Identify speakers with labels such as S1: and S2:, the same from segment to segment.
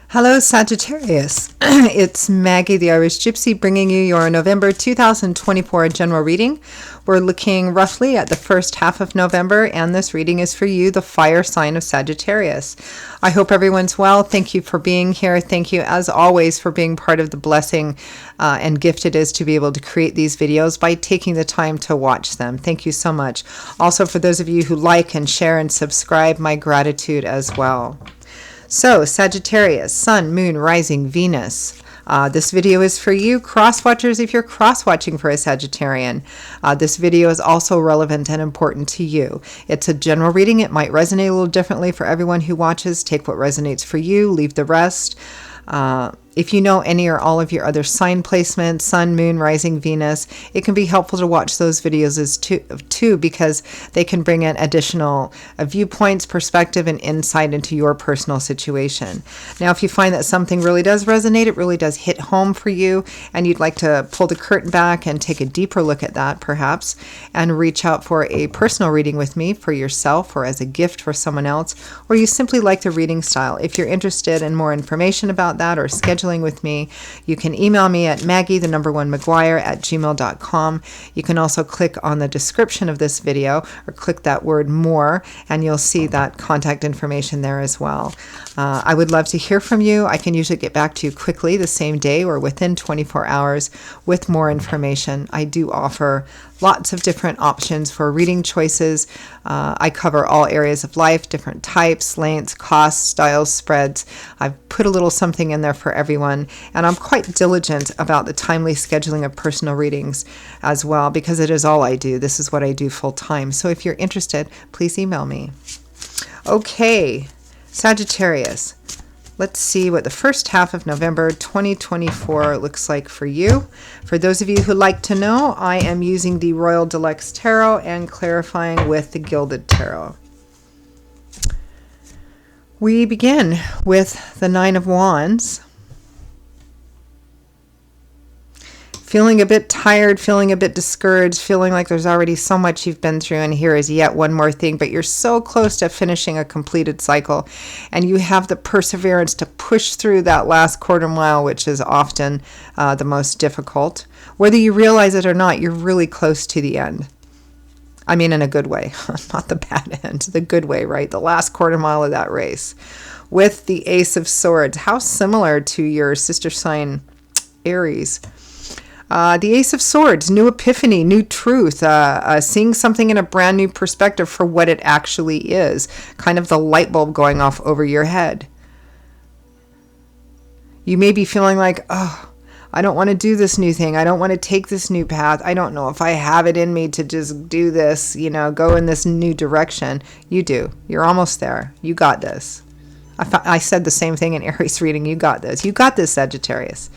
S1: Hello, Sagittarius. It's Maggie, the Irish Gypsy, bringing you your November 2024 general reading. We're looking roughly at the first half of November, and this reading is for you, the fire sign of Sagittarius. I hope everyone's well. Thank you for being here. Thank you, as always, for being part of the blessing and gift it is to be able to create these videos by taking the time to watch them. Thank you so much. Also, for those of you who like and share and subscribe, my gratitude as well. So, Sagittarius, Sun, Moon, Rising, Venus. This video is for you, cross-watchers, if you're cross-watching for a Sagittarian. This video is also relevant and important to you. It's a general reading. It might resonate a little differently for everyone who watches. Take what resonates for you, leave the rest. If you know any or all of your other sign placements, Sun, Moon, Rising, Venus, it can be helpful to watch those videos as too because they can bring in additional viewpoints, perspective, and insight into your personal situation. Now, if you find that something really does resonate, it really does hit home for you, and you'd like to pull the curtain back and take a deeper look at that, perhaps, and reach out for a personal reading with me for yourself or as a gift for someone else, or you simply like the reading style. If you're interested in more information about that or scheduling with me, you can email me at maggie1maguire@gmail.com. You can also click on the description of this video or click that word more, and you'll see that contact information there as well. I would love to hear from you. I can usually get back to you quickly the same day or within 24 hours with more information. I do offer lots of different options for reading choices. I cover all areas of life, different types, lengths, costs, styles, spreads. I've put a little something in there for everyone, and I'm quite diligent about the timely scheduling of personal readings as well because it is all I do. This is what I do full time. So if you're interested, please email me. Okay, Sagittarius. Let's see what the first half of November 2024 looks like for you. For those of you who like to know, I am using the Royal Deluxe Tarot and clarifying with the Gilded Tarot. We begin with the Nine of Wands. Feeling a bit tired, feeling a bit discouraged, feeling like there's already so much you've been through, and here is yet one more thing, but you're so close to finishing a completed cycle, and you have the perseverance to push through that last quarter mile, which is often the most difficult. Whether you realize it or not, you're really close to the end. I mean, in a good way, not the bad end, the good way, right? The last quarter mile of that race. With the Ace of Swords, how similar to your sister sign, Aries. The Ace of Swords, new epiphany, new truth, seeing something in a brand new perspective for what it actually is, kind of the light bulb going off over your head. You may be feeling like, oh, I don't want to do this new thing. I don't want to take this new path. I don't know if I have it in me to just do this, go in this new direction. You do. You're almost there. You got this. I said the same thing in Aries reading. You got this. You got this, Sagittarius.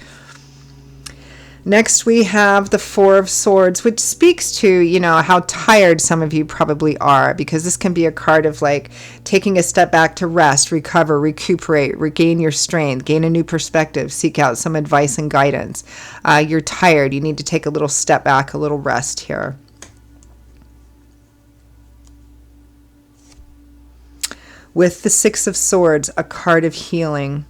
S1: Next, we have the Four of Swords, which speaks to, how tired some of you probably are, because this can be a card of like taking a step back to rest, recover, recuperate, regain your strength, gain a new perspective, seek out some advice and guidance. You're tired. You need to take a little step back, a little rest here. With the Six of Swords, a card of healing.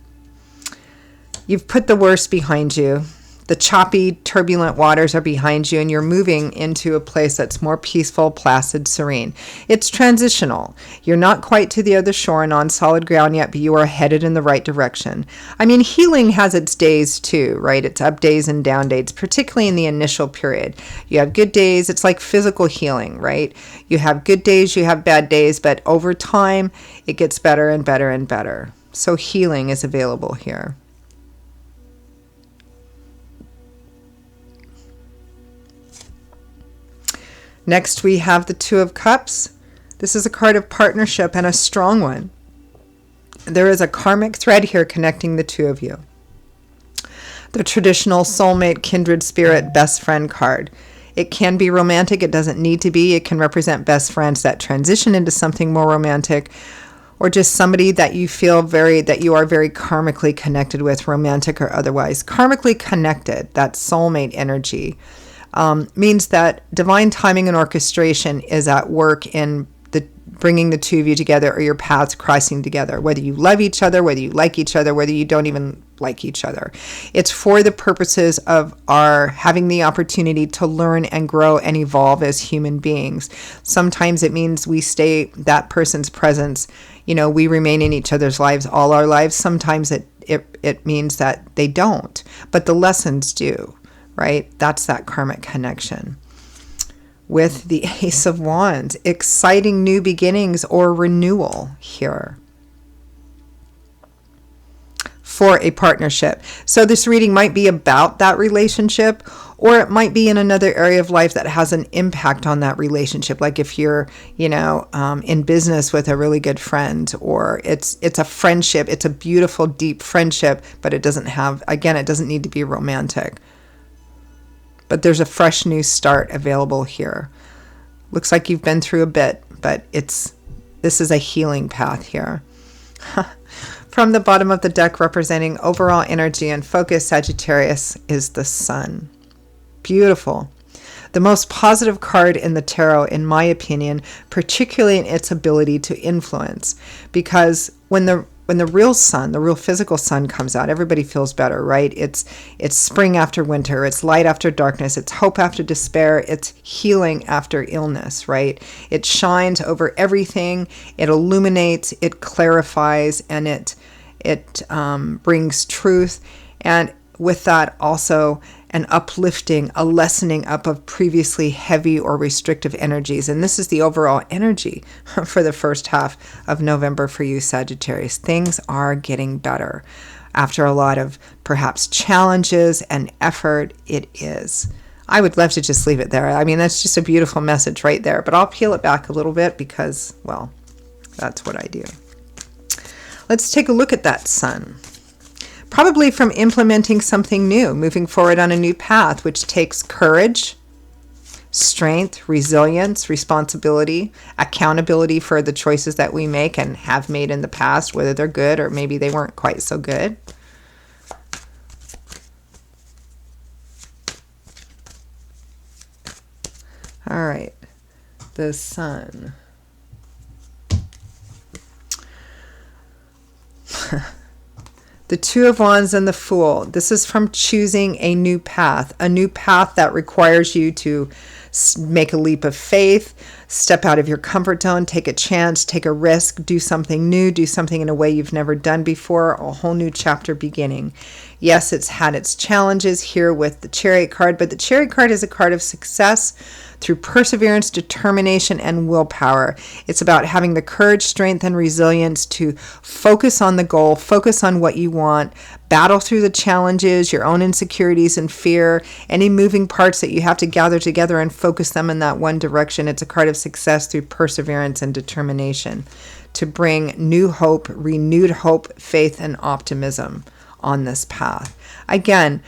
S1: You've put the worst behind you. The choppy, turbulent waters are behind you, and you're moving into a place that's more peaceful, placid, serene. It's transitional. You're not quite to the other shore and on solid ground yet, but you are headed in the right direction. I mean, healing has its days too, right? It's up days and down days, particularly in the initial period. You have good days. It's like physical healing, right? You have good days, you have bad days, but over time, it gets better and better and better. So healing is available here. Next, we have the Two of Cups. This is a card of partnership, and a strong one. There is a karmic thread here connecting the two of you. The traditional soulmate, kindred spirit, best friend card. It can be romantic. It doesn't need to be. It can represent best friends that transition into something more romantic, or just somebody that you feel that you are very karmically connected with, romantic or otherwise. Karmically connected, that soulmate energy. Means that divine timing and orchestration is at work in bringing the two of you together, or your paths crossing together, whether you love each other, whether you like each other, whether you don't even like each other. It's for the purposes of our having the opportunity to learn and grow and evolve as human beings. Sometimes it means we stay that person's presence, we remain in each other's lives all our lives. Sometimes it means that they don't, but the lessons do, right? That's that karmic connection. With the Ace of Wands, exciting new beginnings or renewal here for a partnership. So this reading might be about that relationship, or it might be in another area of life that has an impact on that relationship. Like if you're, in business with a really good friend, or it's a friendship, it's a beautiful, deep friendship, but it doesn't need to be romantic. But there's a fresh new start available here. Looks like you've been through a bit, but this is a healing path here. From the bottom of the deck, representing overall energy and focus, Sagittarius, is the Sun. Beautiful. The most positive card in the tarot, in my opinion, particularly in its ability to influence. Because when the real sun, the real physical sun comes out, everybody feels better, right? It's spring after winter, it's light after darkness, it's hope after despair, it's healing after illness, right? It shines over everything, it illuminates, it clarifies, and it brings truth. And with that also an uplifting, a lessening up of previously heavy or restrictive energies. And this is the overall energy for the first half of November for you, Sagittarius. Things are getting better. After a lot of perhaps challenges and effort, it is. I would love to just leave it there. I mean, that's just a beautiful message right there. But I'll peel it back a little bit because, well, that's what I do. Let's take a look at that sun. Probably from implementing something new, moving forward on a new path, which takes courage, strength, resilience, responsibility, accountability for the choices that we make and have made in the past, whether they're good or maybe they weren't quite so good. All right, the sun. The Two of Wands and the Fool. This is from choosing a new path that requires you to make a leap of faith, step out of your comfort zone, take a chance, take a risk, do something new, do something in a way you've never done before, a whole new chapter beginning. Yes, it's had its challenges here with the Chariot card, but the Chariot card is a card of success through perseverance, determination, and willpower. It's about having the courage, strength, and resilience to focus on the goal, focus on what you want, battle through the challenges, your own insecurities and fear, any moving parts that you have to gather together and focus them in that one direction. It's a card of success through perseverance and determination to bring new hope, renewed hope, faith, and optimism on this path. Again,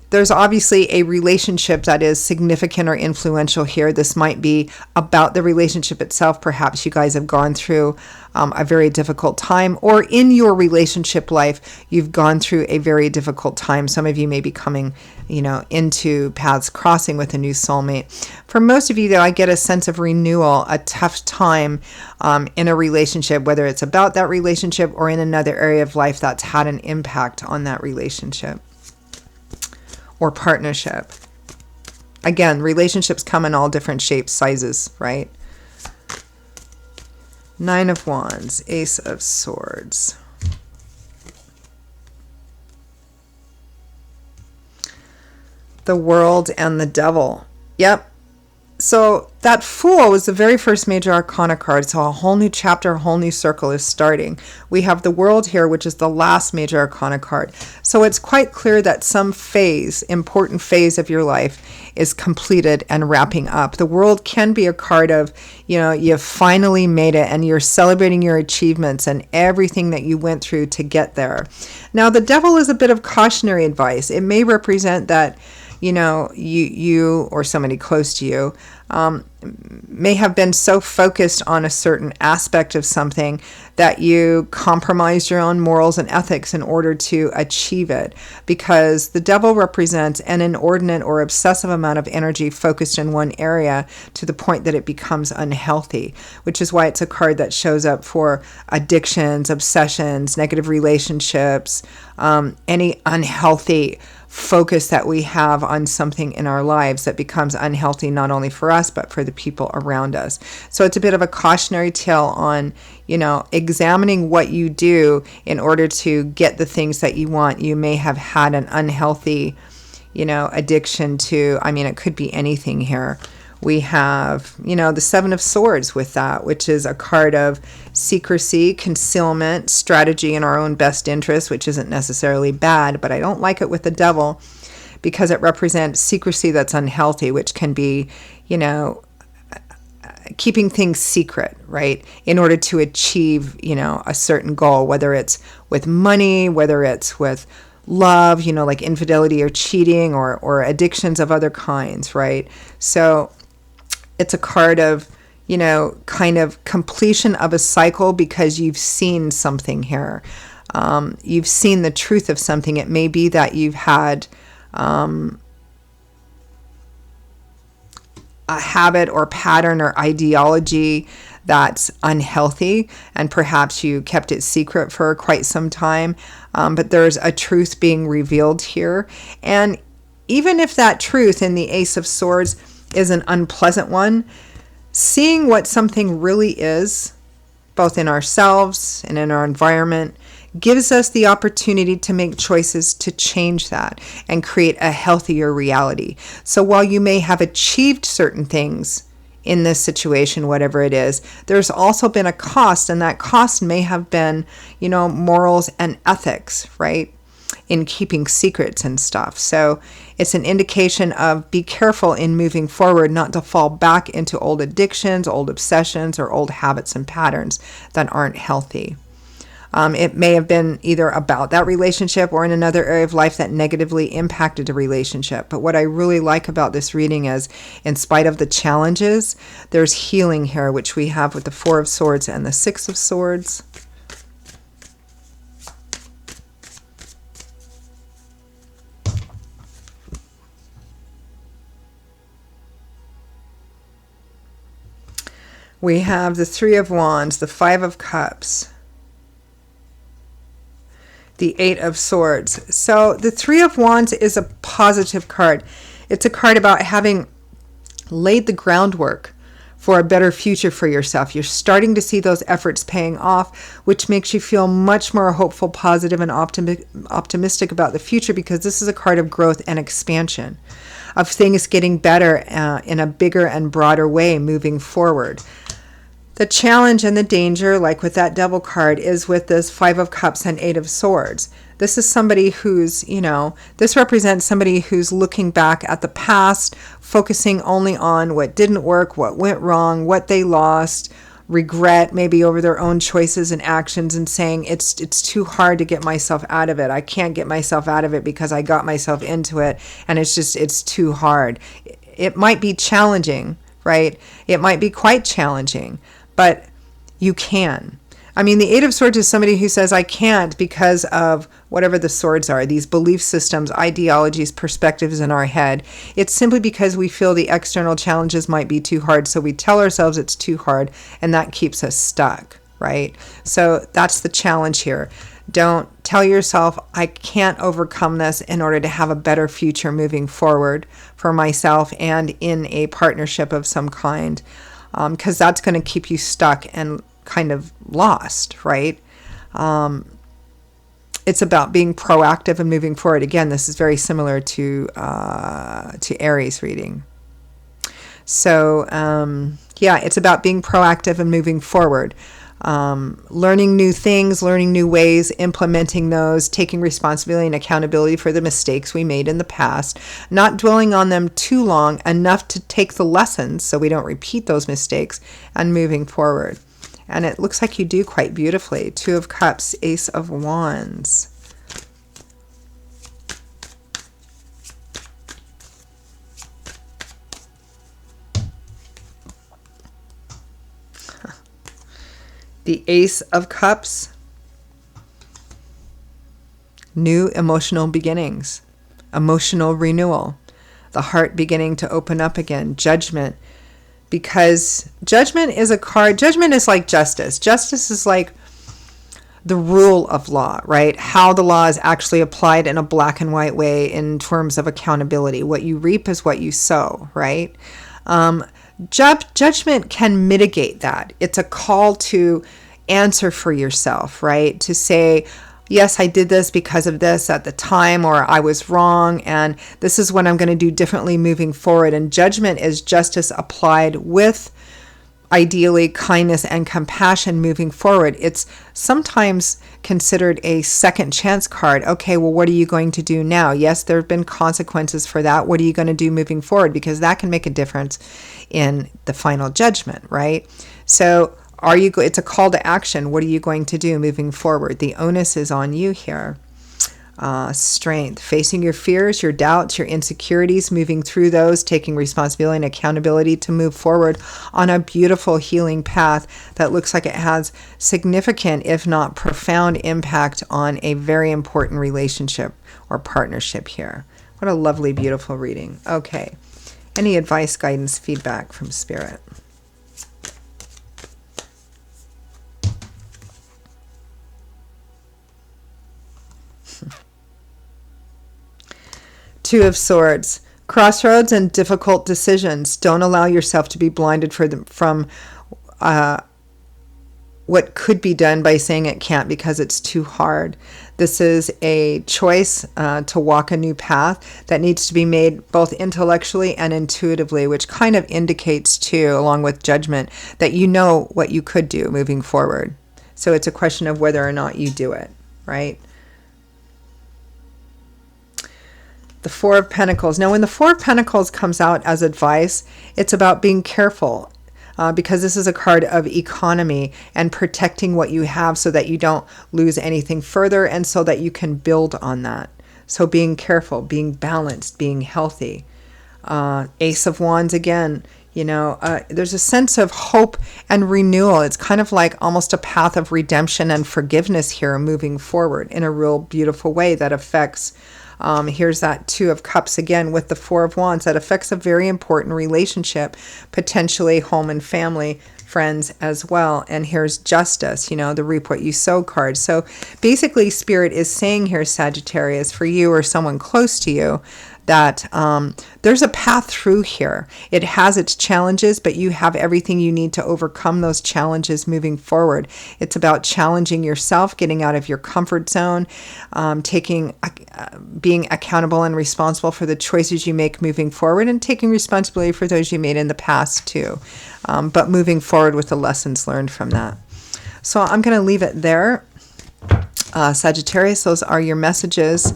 S1: there's obviously a relationship that is significant or influential here. This might be about the relationship itself. Perhaps you guys have gone through a very difficult time, or in your relationship life, you've gone through a very difficult time. Some of you may be coming, into paths crossing with a new soulmate. For most of you, though, I get a sense of renewal, a tough time in a relationship, whether it's about that relationship or in another area of life that's had an impact on that relationship or partnership. Again, relationships come in all different shapes, sizes, right? Nine of Wands, Ace of Swords. The World and the Devil. Yep. So that Fool was the very first major arcana card. So a whole new chapter, a whole new circle is starting. We have the World here, which is the last major arcana card. So it's quite clear that some important phase of your life is completed and wrapping up. The World can be a card of, you've finally made it and you're celebrating your achievements and everything that you went through to get there. Now, the Devil is a bit of cautionary advice. It may represent that you or somebody close to you may have been so focused on a certain aspect of something that you compromise your own morals and ethics in order to achieve it, because the devil represents an inordinate or obsessive amount of energy focused in one area to the point that it becomes unhealthy, which is why it's a card that shows up for addictions, obsessions, negative relationships, any unhealthy focus that we have on something in our lives that becomes unhealthy, not only for us, but for the people around us. So it's a bit of a cautionary tale on, examining what you do in order to get the things that you want. You may have had an unhealthy, addiction to, it could be anything here. We have, the Seven of Swords with that, which is a card of secrecy, concealment, strategy in our own best interest, which isn't necessarily bad, but I don't like it with the devil because it represents secrecy that's unhealthy, which can be, keeping things secret, right, in order to achieve, a certain goal, whether it's with money, whether it's with love, like infidelity or cheating or addictions of other kinds, right? So it's a card of, kind of completion of a cycle because you've seen something here. You've seen the truth of something. It may be that you've had a habit or pattern or ideology that's unhealthy, and perhaps you kept it secret for quite some time, but there's a truth being revealed here. And even if that truth in the Ace of Swords is an unpleasant one, seeing what something really is, both in ourselves and in our environment, gives us the opportunity to make choices to change that and create a healthier reality. So while you may have achieved certain things in this situation, whatever it is, there's also been a cost, and that cost may have been, morals and ethics, right? In keeping secrets and stuff. So it's an indication of be careful in moving forward, not to fall back into old addictions, old obsessions, or old habits and patterns that aren't healthy. It may have been either about that relationship or in another area of life that negatively impacted a relationship. But what I really like about this reading is, in spite of the challenges, there's healing here, which we have with the Four of Swords and the Six of Swords. We have the Three of Wands, the Five of Cups, the Eight of Swords. So the Three of Wands is a positive card. It's a card about having laid the groundwork for a better future for yourself. You're starting to see those efforts paying off, which makes you feel much more hopeful, positive, and optimistic about the future, because this is a card of growth and expansion, of things getting better in a bigger and broader way moving forward. The challenge and the danger, like with that Devil card, is with this Five of Cups and Eight of Swords. This is somebody who's, this represents somebody who's looking back at the past, focusing only on what didn't work, what went wrong, what they lost, regret maybe over their own choices and actions, and saying it's too hard to get myself out of it. I can't get myself out of it because I got myself into it, and it's too hard. It might be challenging, right? It might be quite challenging, but you can. The Eight of Swords is somebody who says, I can't because of whatever the swords are, these belief systems, ideologies, perspectives in our head. It's simply because we feel the external challenges might be too hard, so we tell ourselves it's too hard, and that keeps us stuck, right? So that's the challenge here. Don't tell yourself, I can't overcome this in order to have a better future moving forward for myself and in a partnership of some kind, because that's going to keep you stuck and kind of lost, right? It's about being proactive and moving forward. Again, this is very similar to Aries reading. So, it's about being proactive and moving forward. Learning new things, learning new ways, implementing those, taking responsibility and accountability for the mistakes we made in the past, not dwelling on them too long, enough to take the lessons so we don't repeat those mistakes, and moving forward. And it looks like you do quite beautifully. Two of Cups, Ace of Wands. The Ace of Cups. New emotional beginnings. Emotional renewal. The heart beginning to open up again. Judgment. Because Judgment is a card. Judgment is like justice. Justice is like the rule of law, right? How the law is actually applied in a black and white way in terms of accountability. What you reap is what you sow, right? Judgment can mitigate that. It's a call to answer for yourself, right? To say, yes, I did this because of this at the time, or I was wrong, and this is what I'm going to do differently moving forward. And judgment is justice applied with ideally kindness and compassion moving forward. It's sometimes considered a second chance card. Okay, well, what are you going to do now? Yes, there have been consequences for that. What are you going to do moving forward? Because that can make a difference in the final judgment, right? So it's a call to action. What are you going to do moving forward? The onus is on you here. Strength, facing your fears, your doubts, your insecurities, moving through those, taking responsibility and accountability to move forward on a beautiful healing path that looks like it has significant, if not profound, impact on a very important relationship or partnership here. What a lovely, beautiful reading. Okay. Any advice, guidance, feedback from Spirit? Two of Swords. Crossroads and difficult decisions. Don't allow yourself to be blinded from what could be done by saying it can't because it's too hard. This is a choice to walk a new path that needs to be made both intellectually and intuitively, which kind of indicates too, along with judgment, that you know what you could do moving forward. So it's a question of whether or not you do it, right? The Four of Pentacles. Now, when the Four of Pentacles comes out as advice, it's about being careful because this is a card of economy and protecting what you have so that you don't lose anything further and so that you can build on that. So being careful, being balanced, being healthy. Ace of Wands again. There's a sense of hope and renewal. It's kind of like almost a path of redemption and forgiveness here moving forward in a real beautiful way that affects. Here's that Two of Cups again with the Four of Wands. That affects a very important relationship, potentially home and family, friends as well. And here's Justice, the reap what you sow card. So basically Spirit is saying here, Sagittarius, for you or someone close to you, that there's a path through here. It has its challenges, but you have everything you need to overcome those challenges moving forward. It's about challenging yourself, getting out of your comfort zone, being accountable and responsible for the choices you make moving forward, and taking responsibility for those you made in the past too. But moving forward with the lessons learned from that. So I'm going to leave it there. Sagittarius, those are your messages.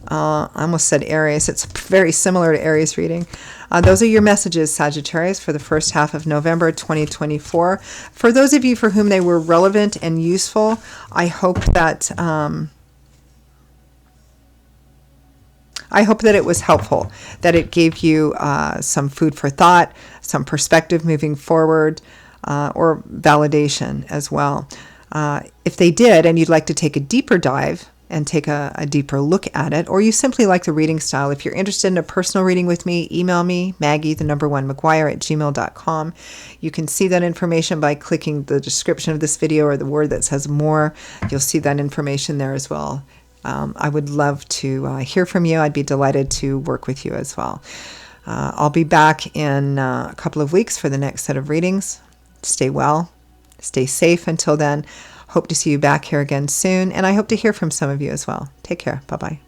S1: I almost said Aries. It's very similar to Aries reading. Those are your messages, Sagittarius, for the first half of November 2024. For those of you for whom they were relevant and useful, I hope that it was helpful, that it gave you some food for thought, some perspective moving forward, or validation as well. If they did, and you'd like to take a deeper dive and take a deeper look at it, or you simply like the reading style, if you're interested in a personal reading with me, email me, Maggie1McGuire@gmail.com. You can see that information by clicking the description of this video or the word that says more. You'll see that information there as well. I would love to hear from you. I'd be delighted to work with you as well. I'll be back in a couple of weeks for the next set of readings. Stay well, stay safe until then. Hope to see you back here again soon, and I hope to hear from some of you as well. Take care. Bye-bye.